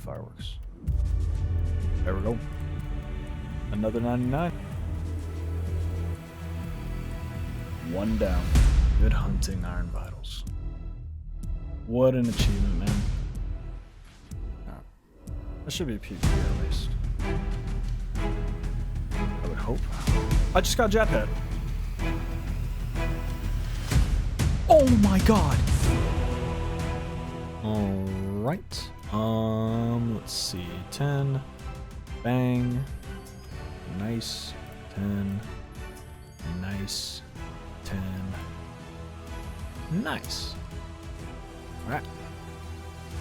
fireworks. There we go. Another 99. One down. Good hunting, Iron Vitals. What an achievement, man. Alright. That should be a PvP at least. I would hope. I just got jet hit. Oh my god! Alright. Let's see. 10. Bang. Nice. 10. Nice. 10. Nice. Alright.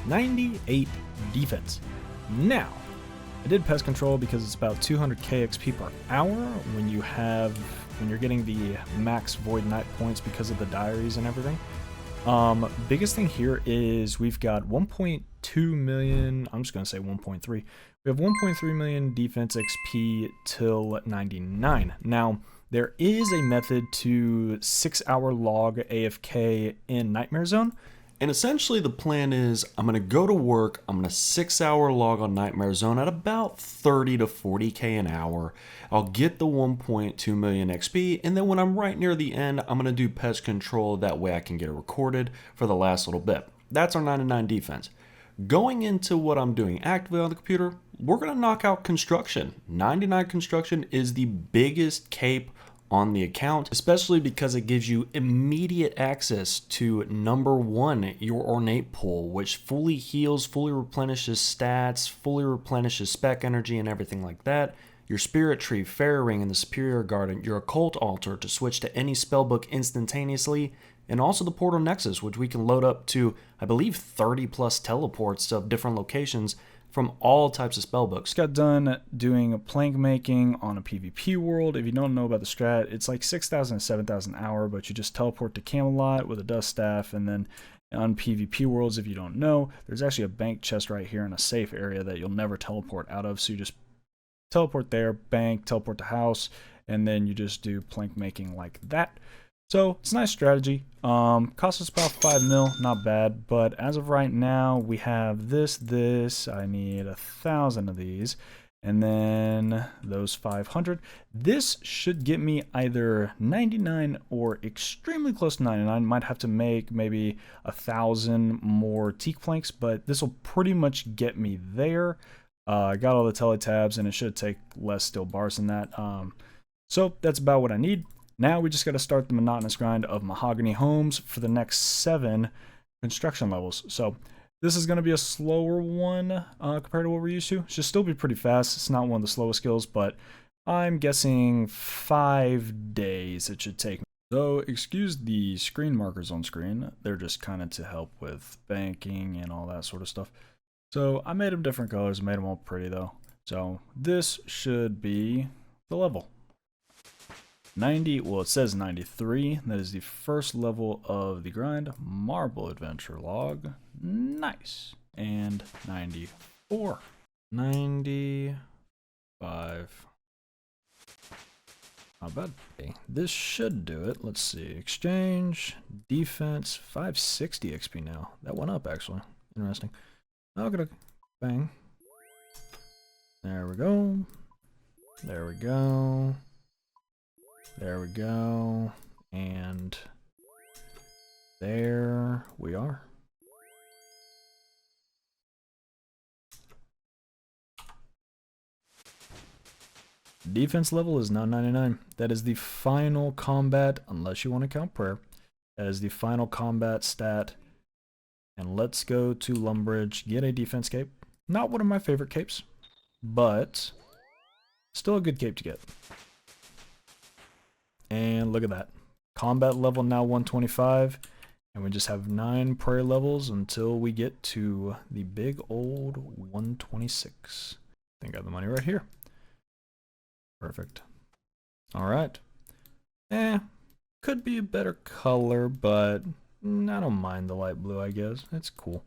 98 defense. Now, I did pest control because it's about 200k XP per hour when you're getting the max Void Knight points because of the diaries and everything. Biggest thing here is we've got 1.2 million, I'm just going to say 1.3. We have 1.3 million defense XP till 99. Now, there is a method to 6-hour log AFK in Nightmare Zone. And essentially the plan is I'm going to go to work, I'm going to 6-hour log on Nightmare Zone at about 30 to 40k an hour. I'll get the 1.2 million XP, and then when I'm right near the end, I'm going to do pest control, that way I can get it recorded for the last little bit. That's our 99 defense. Going into what I'm doing actively on the computer, we're going to knock out construction. 99 construction is the biggest cape on the account, especially because it gives you immediate access to number 1, your ornate pool, which fully heals, fully replenishes stats, fully replenishes spec energy and everything like that. Your spirit tree, fairy ring in the superior garden, your occult altar to switch to any spellbook instantaneously, and also the portal nexus, which we can load up to, I believe, 30 plus teleports of different locations from all types of spellbooks. Just got done doing a plank making on a PvP world. If you don't know about the strat, it's like 6,000 to 7,000 an hour, but you just teleport to Camelot with a dust staff, and then on PvP worlds, if you don't know, there's actually a bank chest right here in a safe area that you'll never teleport out of, so you just teleport there, bank, teleport to house, and then you just do plank making like that. So it's a nice strategy. Costs us about 5 mil, not bad. But as of right now, we have this. I need 1,000 of these, and then those 500. This should get me either 99 or extremely close to 99. Might have to make maybe 1,000 more teak planks, but this will pretty much get me there. I got all the teletabs, and it should take less steel bars than that. So that's about what I need. Now we just got to start the monotonous grind of mahogany homes for the next 7 construction levels. So this is going to be a slower one compared to what we're used to. It should still be pretty fast. It's not one of the slowest skills, but I'm guessing 5 days it should take me. So excuse the screen markers on screen. They're just kind of to help with banking and all that sort of stuff. So I made them different colors, made them all pretty though. So this should be the level. 90, well it says 93, that is the first level of the grind. Marble adventure log, nice. And 94, 95, not bad. Okay, this should do it. Let's see, exchange, defense, 560 XP now. That went up actually, interesting. Okay, bang. There we go, there we go. There we go, and there we are. Defense level is now 99. That is the final combat, unless you want to count prayer. That is the final combat stat. And let's go to Lumbridge, get a defense cape. Not one of my favorite capes, but still a good cape to get. And look at that. Combat level now 125. And we just have 9 prayer levels until we get to the big old 126. I think I got the money right here. Perfect. Alright. Could be a better color, but I don't mind the light blue, I guess. It's cool.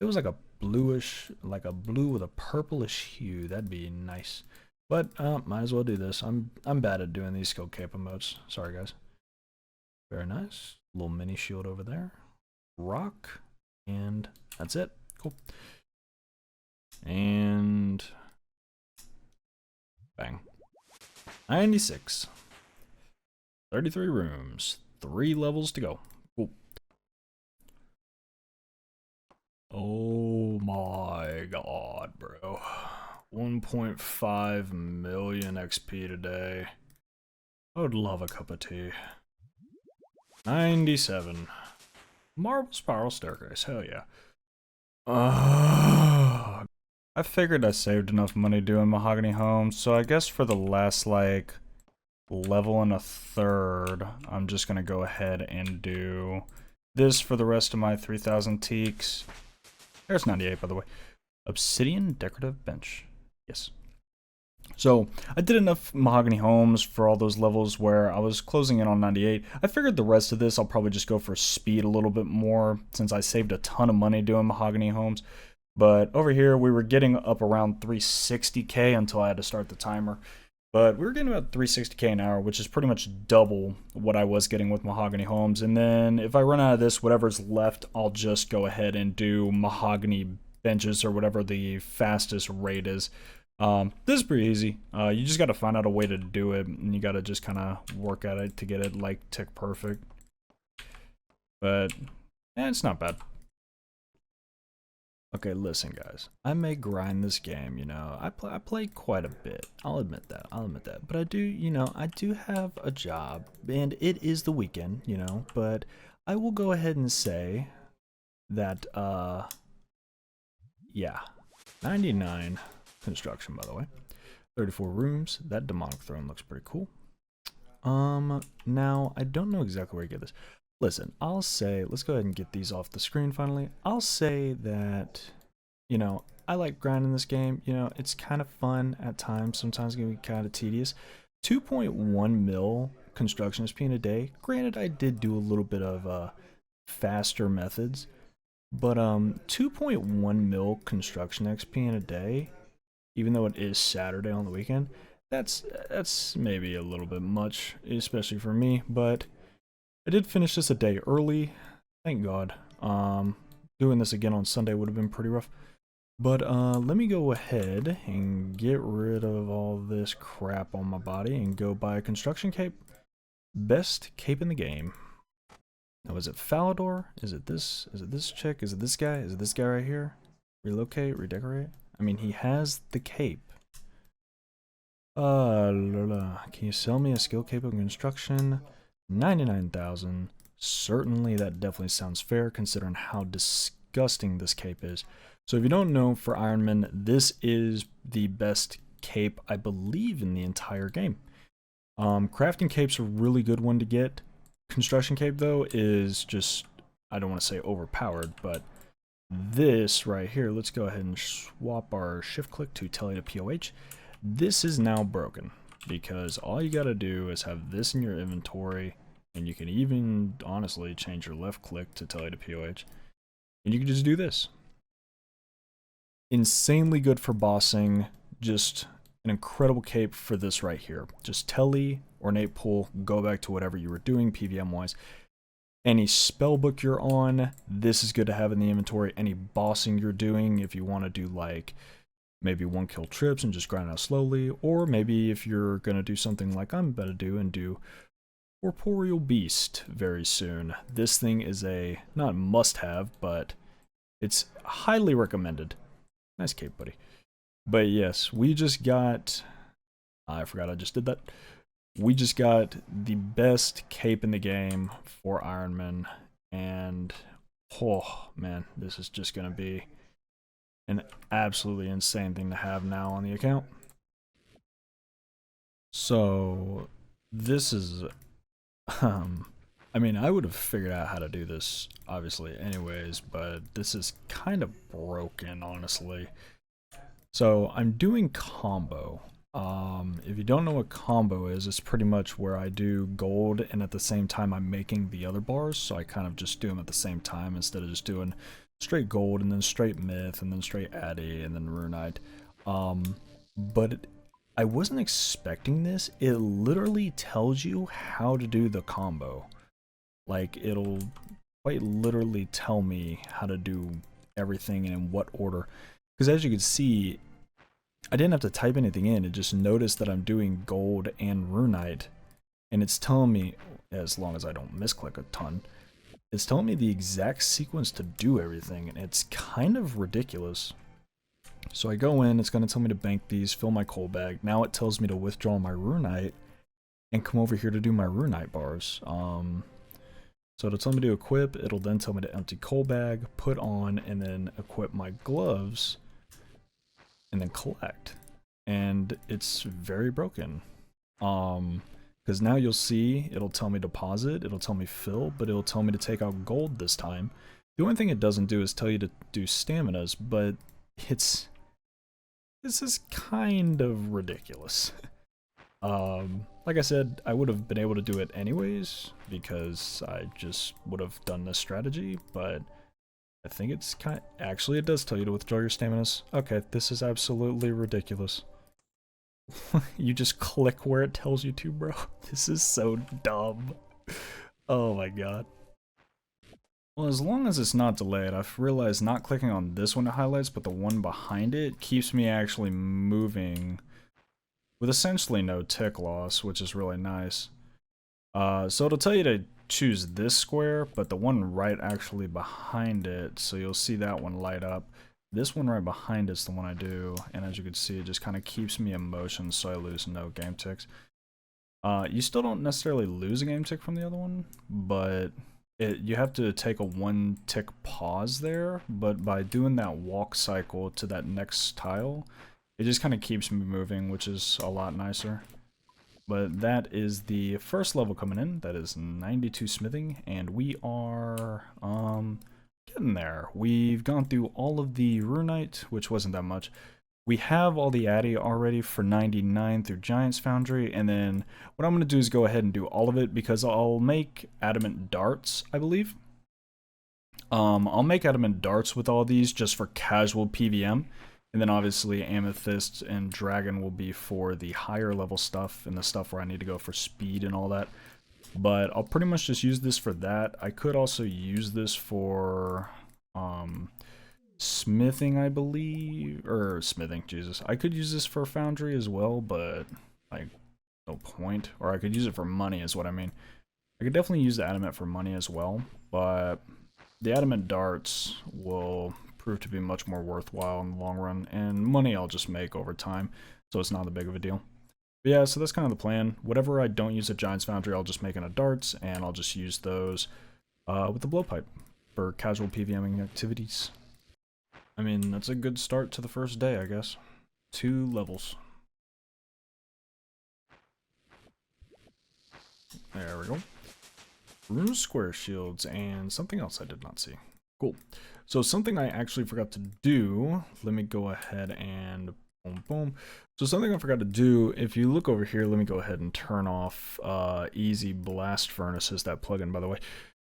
If it was like a bluish, like a blue with a purplish hue, that'd be nice. But might as well do this. I'm bad at doing these skill cape emotes. Sorry guys. Very nice. Little mini shield over there. Rock. And that's it. Cool. And bang. 96. 33 rooms. 3 levels to go. Cool. Oh my god, bro. 1.5 million XP today. I would love a cup of tea. 97. Marble spiral staircase. Hell yeah. I figured I saved enough money doing mahogany homes, so I guess for the last, like, level and a third, I'm just gonna go ahead and do this for the rest of my 3,000 teaks. There's 98, by the way. Obsidian decorative bench. Yes. So I did enough mahogany homes for all those levels where I was closing in on 98. I figured the rest of this I'll probably just go for speed a little bit more since I saved a ton of money doing mahogany homes. But over here we were getting up around 360k until I had to start the timer. But we were getting about 360k an hour, which is pretty much double what I was getting with mahogany homes. And then if I run out of this, whatever's left, I'll just go ahead and do mahogany benches or whatever the fastest rate is. This is pretty easy. You just got to find out a way to do it, and you got to just kind of work at it to get it like tick perfect. But it's not bad. Okay, listen, guys. I may grind this game, you know. I play quite a bit. I'll admit that. But I do, you know, I do have a job, and it is the weekend, you know. But I will go ahead and say that, yeah, 99 construction, by the way. 34 rooms. That demonic throne looks pretty cool. Now I don't know exactly where I get this. Listen, I'll say, let's go ahead and get these off the screen finally. I'll say that, you know, I like grinding this game. You know, it's kind of fun at times. Sometimes it can be kind of tedious. 2.1 mil construction XP in a day. Granted, I did do a little bit of faster methods, but 2.1 mil construction XP in a day, even though it is Saturday on the weekend, that's maybe a little bit much, especially for me, but I did finish this a day early, thank God. Doing this again on Sunday would have been pretty rough. But let me go ahead and get rid of all this crap on my body and go buy a construction cape. Best cape in the game. Now, is it Falador? Is it this? Is it this chick? Is it this guy? Is it this guy right here? Relocate, redecorate? I mean, he has the cape. Can you sell me a skill cape of construction? 99,000. Certainly, that definitely sounds fair considering how disgusting this cape is. So if you don't know, for Ironman, this is the best cape, I believe, in the entire game. Crafting cape's a really good one to get. Construction cape, though, is just, I don't want to say overpowered, but this right here, let's go ahead and swap our shift click to tele to POH. This is now broken because all you got to do is have this in your inventory, and you can even honestly change your left click to tele to POH, and you can just do this. Insanely good for bossing, just an incredible cape for this right here. Just tele, ornate pull, go back to whatever you were doing PVM wise. Any spell book you're on, this is good to have in the inventory. Any bossing you're doing, if you want to do like maybe 1 kill trips and just grind out slowly, or maybe if you're going to do something like I'm about to do and do Corporeal Beast very soon. This thing is a, not must have, but it's highly recommended. Nice cape, buddy. But yes, we just got, I forgot I just did that. We just got the best cape in the game for Ironman, and oh man, this is just going to be an absolutely insane thing to have now on the account. So this is, I mean, I would have figured out how to do this obviously anyways, but this is kind of broken, honestly. So I'm doing combo. If you don't know what combo is, it's pretty much where I do gold and at the same time I'm making the other bars, so I kind of just do them at the same time instead of just doing straight gold and then straight myth and then straight addy and then runite. But I wasn't expecting this. It literally tells you how to do the combo. Like, it'll quite literally tell me how to do everything and in what order. Because as you can see, I didn't have to type anything in. It just noticed that I'm doing gold and runite. And it's telling me, as long as I don't misclick a ton, it's telling me the exact sequence to do everything. And it's kind of ridiculous. So I go in, it's going to tell me to bank these, fill my coal bag. Now it tells me to withdraw my runite and come over here to do my runite bars. So it'll tell me to equip, it'll then tell me to empty coal bag, put on, and then equip my gloves, and then collect. And it's very broken. Because now you'll see, it'll tell me deposit, it'll tell me fill, but it'll tell me to take out gold this time. The only thing it doesn't do is tell you to do staminas, but this is kind of ridiculous. Like I said, I would have been able to do it anyways, because I just would have done this strategy, but I think it's actually it does tell you to withdraw your staminas. Okay, this is absolutely ridiculous. You just click where it tells you to, bro. This is so dumb. Oh my god. Well, as long as it's not delayed, I've realized not clicking on this one it highlights, but the one behind it keeps me actually moving with essentially no tick loss, which is really nice. So it'll tell you to choose this square, but the one right actually behind it, so you'll see that one light up. This one right behind it's the one I do, and as you can see, it just kind of keeps me in motion, so I lose no game ticks. You still don't necessarily lose a game tick from the other one, but you have to take a 1 tick pause there, but by doing that walk cycle to that next tile, it just kind of keeps me moving, which is a lot nicer. But that is the first level coming in. That is 92 smithing, and we are getting there. We've gone through all of the runite, which wasn't that much. We have all the addy already for 99 through Giant's Foundry, and then what I'm going to do is go ahead and do all of it, because I'll make adamant darts, I believe. I'll make adamant darts with all these just for casual PVM. And then obviously Amethyst and Dragon will be for the higher level stuff and the stuff where I need to go for speed and all that. But I'll pretty much just use this for that. I could also use this for smithing, I believe. Or smithing, Jesus. I could use this for Foundry as well, but like no point. Or I could use it for money is what I mean. I could definitely use the adamant for money as well, but the adamant darts will prove to be much more worthwhile in the long run, and money I'll just make over time, so it's not that big of a deal. But yeah, so that's kind of the plan. Whatever I don't use at Giant's Foundry, I'll just make into darts, and I'll just use those with the blowpipe for casual PVMing activities. I mean, that's a good start to the first day, I guess. 2 levels. There we go. Rune square shields, and something else I did not see. Cool. So something I actually forgot to do, let me go ahead and boom, boom. So something I forgot to do, if you look over here, let me go ahead and turn off Easy Blast Furnaces, that plugin, by the way.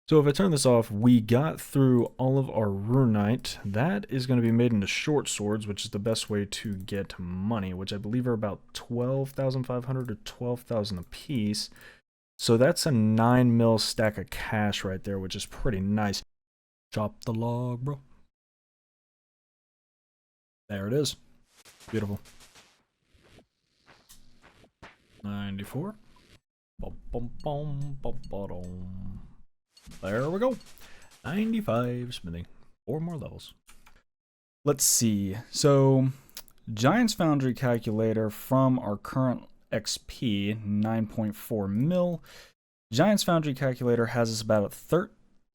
So if I turn this off, we got through all of our runite. That is going to be made into short swords, which is the best way to get money, which I believe are about 12,500 or 12,000 a piece. So that's a 9 mil stack of cash right there, which is pretty nice. Chop the log, bro. There it is. Beautiful. 94. There we go. 95 smithing. 4 more levels. Let's see. So, Giant's Foundry calculator from our current XP, 9.4 mil. Giant's Foundry calculator has us about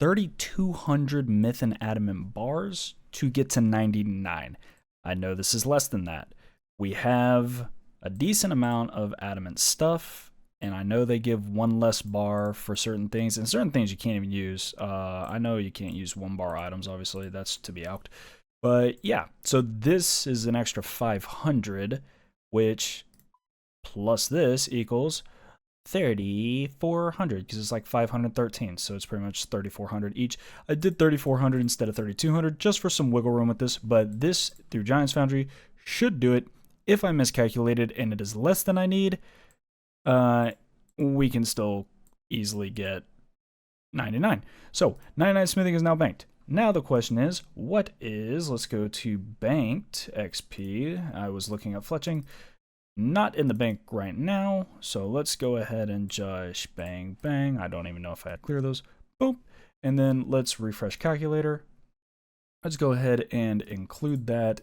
3,200 myth and adamant bars to get to 99. I know this is less than that. We have a decent amount of adamant stuff, and I know they give 1 less bar for certain things, and certain things you can't even use. I know you can't use 1 bar items, obviously, that's to be out. But yeah, so this is an extra 500, which plus this equals 3,400, because it's like 513, so it's pretty much 3,400 each. I did 3,400 instead of 3,200 just for some wiggle room with this, but this through Giant's Foundry should do it. If I miscalculated and it is less than I need, we can still easily get 99. So 99 smithing is now banked. now the question is, let's go to banked XP. I was looking at Fletching, not in the bank right now, so let's go ahead and just bang, bang. I don't even know if I had to clear those. Boom. And then let's refresh calculator. Let's go ahead and include that.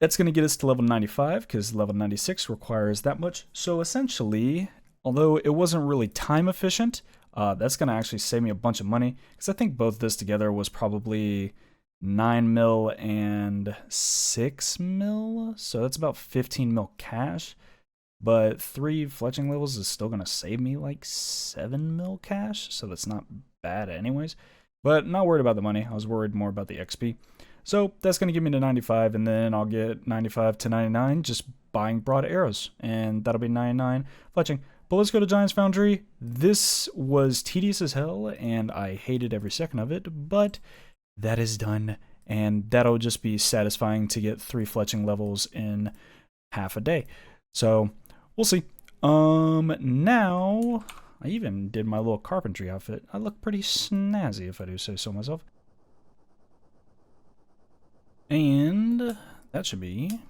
That's going to get us to level 95 because level 96 requires that much. So essentially, although it wasn't really time efficient, that's going to actually save me a bunch of money because I think both this together was probably 9 mil and 6 mil. So that's about 15 mil cash. But 3 fletching levels is still going to save me like 7 mil cash. So that's not bad anyways. But not worried about the money. I was worried more about the XP. So that's going to give me to 95, and then I'll get 95 to 99 just buying broad arrows. And that'll be 99 fletching. But let's go to Giant's Foundry. This was tedious as hell, and I hated every second of it. But that is done, and that'll just be satisfying to get 3 fletching levels in half a day. So we'll see. Now I even did my little carpentry outfit. I look pretty snazzy if I do say so myself. And that should be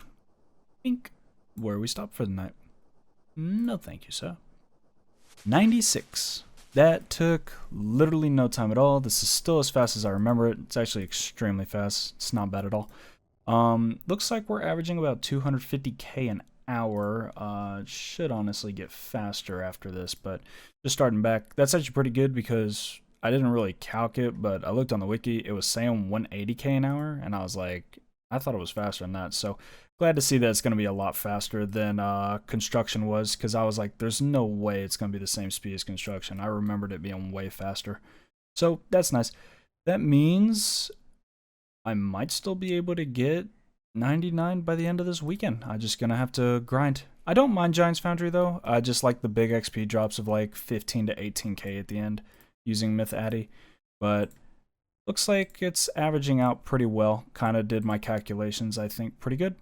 pink, where we stop for the night. No thank you, sir. 96. That took literally no time at all. This is still as fast as I remember it. It's actually extremely fast. It's not bad at all. Looks like we're averaging about 250k an hour. Should honestly get faster after this, but just starting back, that's actually pretty good because I didn't really calc it, but I looked on the wiki. It was saying 180k an hour, and I was like, I thought it was faster than that. So glad to see that it's going to be a lot faster than construction was, because I was like, there's no way it's going to be the same speed as construction. I remembered it being way faster. So that's nice. That means I might still be able to get 99 by the end of this weekend. I'm just going to have to grind. I don't mind Giant's Foundry though. I just like the big XP drops of like 15 to 18k at the end using Myth Addy. But looks like it's averaging out pretty well. Kind of did my calculations, I think, pretty good.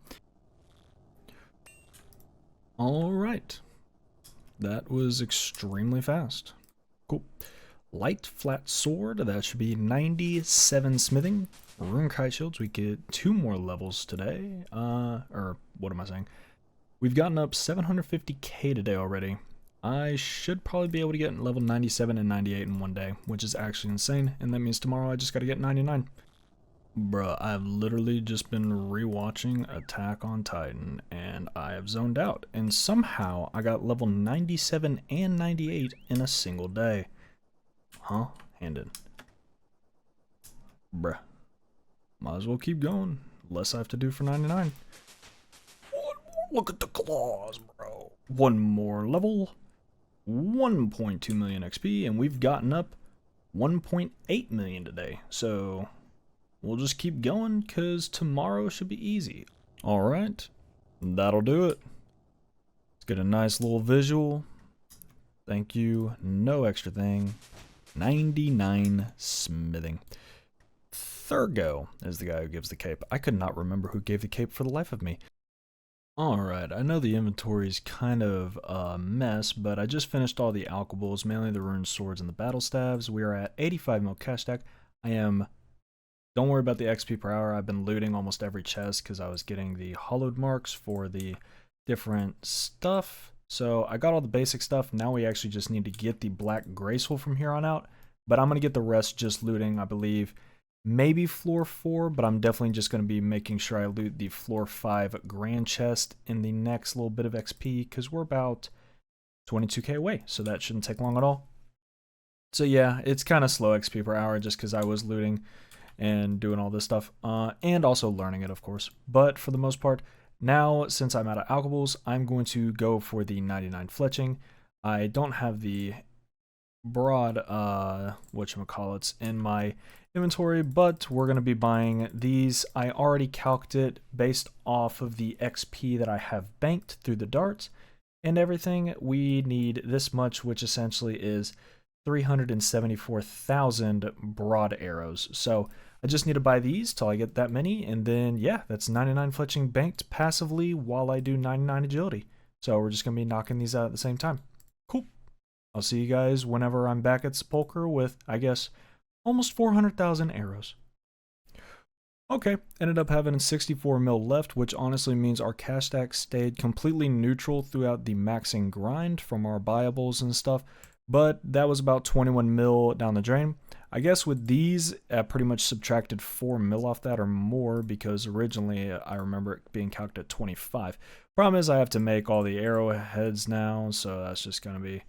All right. That was extremely fast. Cool. Light flat sword, that should be 97 smithing. Rune kite shields, we get 2 more levels today. Or what am I saying? We've gotten up 750k today already. I should probably be able to get level 97 and 98 in one day, which is actually insane. And that means tomorrow I just gotta get 99. Bruh, I've literally just been rewatching Attack on Titan, and I have zoned out. And somehow I got level 97 and 98 in a single day. Huh? Handed. Bruh. Might as well keep going. Less I have to do for 99. Look at the claws, bro. 1 more level. 1.2 million XP, and we've gotten up 1.8 million today. So we'll just keep going, because tomorrow should be easy. Alright. That'll do it. Let's get a nice little visual. Thank you. No extra thing. 99 smithing. Thurgo is the guy who gives the cape. I could not remember who gave the cape for the life of me. Alright, I know the inventory is kind of a mess, but I just finished all the alchables, mainly the rune swords and the battle staves. We are at 85 mil cash stack. Don't worry about the XP per hour. I've been looting almost every chest because I was getting the hollowed marks for the different stuff. So I got all the basic stuff. Now we actually just need to get the black graceful from here on out. But I'm going to get the rest just looting, I believe. Maybe floor 4, but I'm definitely just going to be making sure I loot the floor 5 grand chest in the next little bit of XP, because we're about 22k away, so that shouldn't take long at all. So yeah, it's kind of slow XP per hour just because I was looting and doing all this stuff, and also learning it, of course. But for the most part, now since I'm out of alchables, I'm going to go for the 99 fletching. I don't have the broad whatchamacallits in my inventory, but we're going to be buying these. I already calced it based off of the XP that I have banked through the darts and everything. We need this much, which essentially is 374,000 broad arrows. So I just need to buy these till I get that many, and then yeah, that's 99 fletching banked passively while I do 99 agility. So we're just going to be knocking these out at the same time. Cool. I'll see you guys whenever I'm back at Sepulchre with, I guess, Almost 400,000 arrows. Okay, ended up having 64 mil left, which honestly means our cash stack stayed completely neutral throughout the maxing grind from our buyables and stuff, but that was about 21 mil down the drain. I guess with these, I pretty much subtracted 4 mil off that or more because originally I remember it being calculated at 25. Problem is I have to make all the arrowheads now, so that's just going to be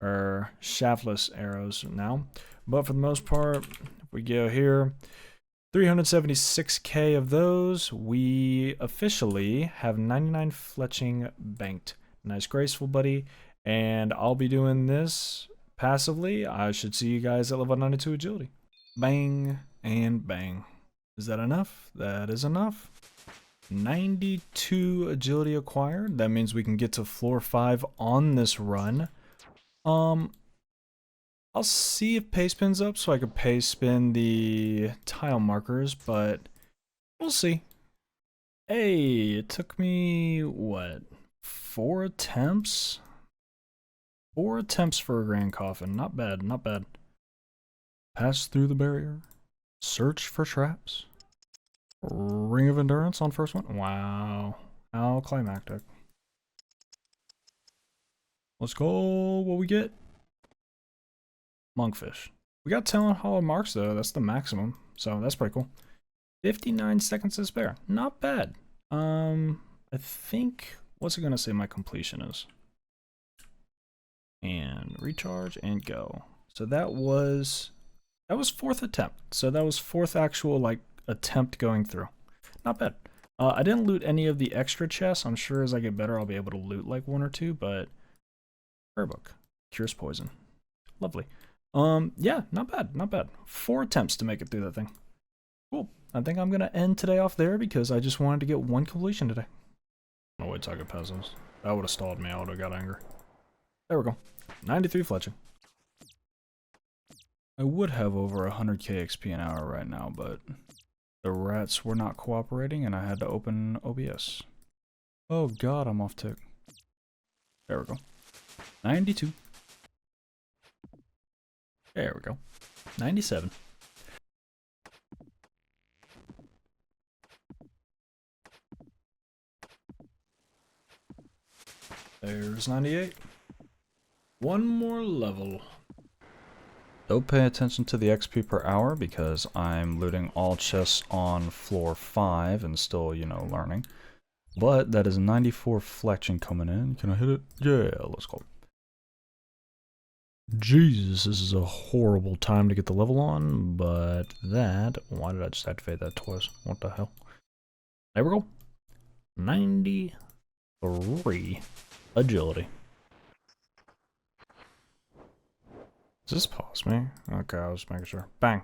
our shaftless arrows now. But for the most part, if we go here, 376k of those, we officially have 99 fletching banked. Nice graceful, buddy. And I'll be doing this passively. I should see you guys at level 92 agility. Bang and bang. Is that enough? That is enough. 92 agility acquired. That means we can get to floor 5 on this run. I'll see if pace spin's up so I could pace spin the tile markers, but we'll see. Hey, it took me, what, 4 attempts? 4 attempts for a grand coffin. Not bad, not bad. Pass through the barrier. Search for traps. Ring of endurance on first one. Wow. How climactic. Let's go. What we get? Monkfish. We got 10 hollow marks though. That's the maximum. So that's pretty cool. 59 seconds to spare. Not bad. I think, what's it gonna say my completion is? And recharge and go. So that was 4th attempt. So that was 4th actual like attempt going through. Not bad. I didn't loot any of the extra chests. I'm sure as I get better I'll be able to loot like 1 or 2, but prayer book. Cures poison. Lovely. Yeah, not bad, not bad. 4 attempts to make it through that thing. Cool. I think I'm gonna end today off there because I just wanted to get 1 completion today. No way, Tiger Peasants. That would have stalled me. I would have got angry. There we go. 93 fletching. I would have over 100k XP an hour right now, but the rats were not cooperating and I had to open OBS. Oh god, I'm off tick. There we go. 92. There we go. 97. There's 98. 1 more level. Don't pay attention to the XP per hour because I'm looting all chests on floor 5 and still, you know, learning. But that is 94 fletching coming in. Can I hit it? Yeah, let's go. Jesus, this is a horrible time to get the level on, but that... Why did I just activate that twice? What the hell? There we go. 93 agility. Does this pause me? Okay, I was making sure. Bang.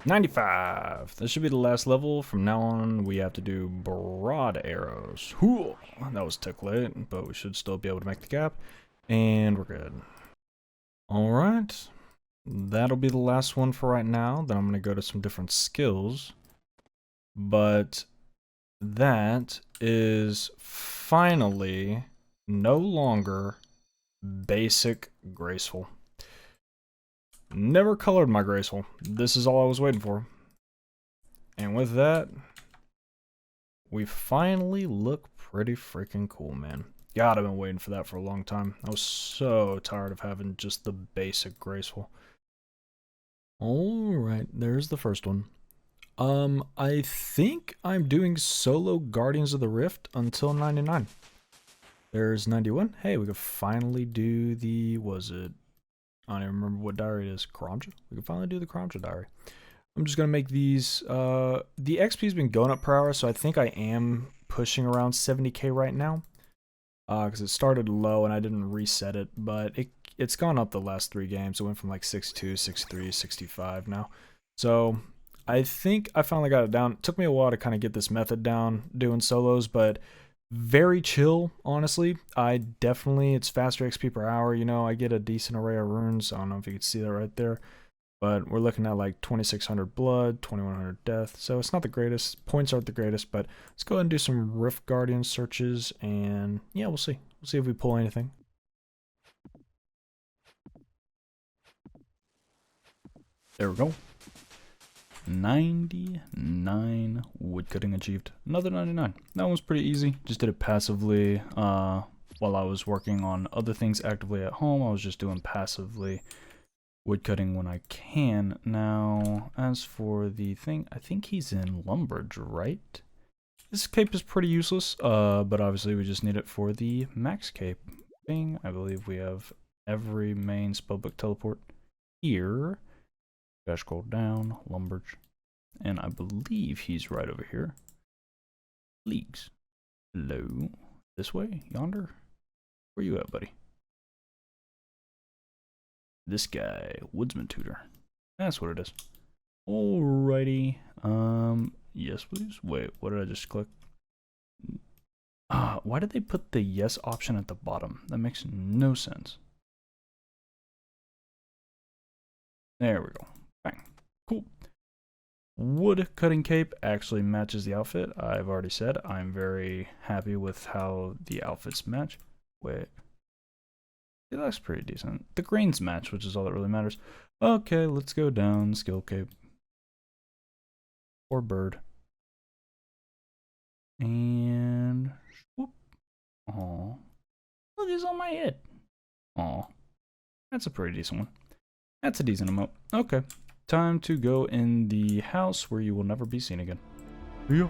95. This should be the last level. From now on, we have to do broad arrows. Whew. That was tick late, but we should still be able to make the gap. And we're good. Alright. That'll be the last one for right now. Then I'm going to go to some different skills. But that is finally no longer basic graceful. Never colored my graceful. This is all I was waiting for. And with that, we finally look pretty freaking cool, man. God, I've been waiting for that for a long time. I was so tired of having just the basic graceful. Alright, there's the first one. I think I'm doing solo Guardians of the Rift until 99. There's 91. Hey, we could finally do the, was it? I don't even remember what diary it is. Kramja? We can finally do the Kramja diary. I'm just going to make these, the XP's been going up per hour, so I think I am pushing around 70k right now. Because it started low and I didn't reset it, but it's gone up the last 3 games. It went from like 62, 63, 65 now. So I think I finally got it down. It took me a while to kind of get this method down doing solos, but very chill, honestly. It's faster XP per hour, you know, I get a decent array of runes. I don't know if you can see that right there, but we're looking at like 2600 blood, 2100 death, so it's not the greatest. Points aren't the greatest, but let's go ahead and do some Rift Guardian searches, and yeah, we'll see. We'll see if we pull anything. There we go. 99 woodcutting achieved. Another 99. That one was pretty easy. Just did it passively while I was working on other things actively at home. I was just doing passively woodcutting when I can. Now, as for the thing, I think he's in Lumbridge, right? This cape is pretty useless, but obviously we just need it for the max cape thing. I believe we have every main spellbook teleport here. Gotta scroll down, Lumbridge. And I believe he's right over here. Leagues. Hello. This way? Yonder? Where you at, buddy? This guy. Woodsman Tutor. That's what it is. Alrighty. Yes, please. Wait, what did I just click? Why did they put the yes option at the bottom? That makes no sense. There we go. Bang. Cool. Wood cutting cape actually matches the outfit. I've already said I'm very happy with how the outfits match. Wait. It looks pretty decent. The grains match, which is all that really matters. Okay, let's go down. Skill cape. Or bird. And whoop. Aw. Look, it's on my head. Aw. That's a pretty decent one. That's a decent amount. Okay. Time to go in the house where you will never be seen again. Yeah.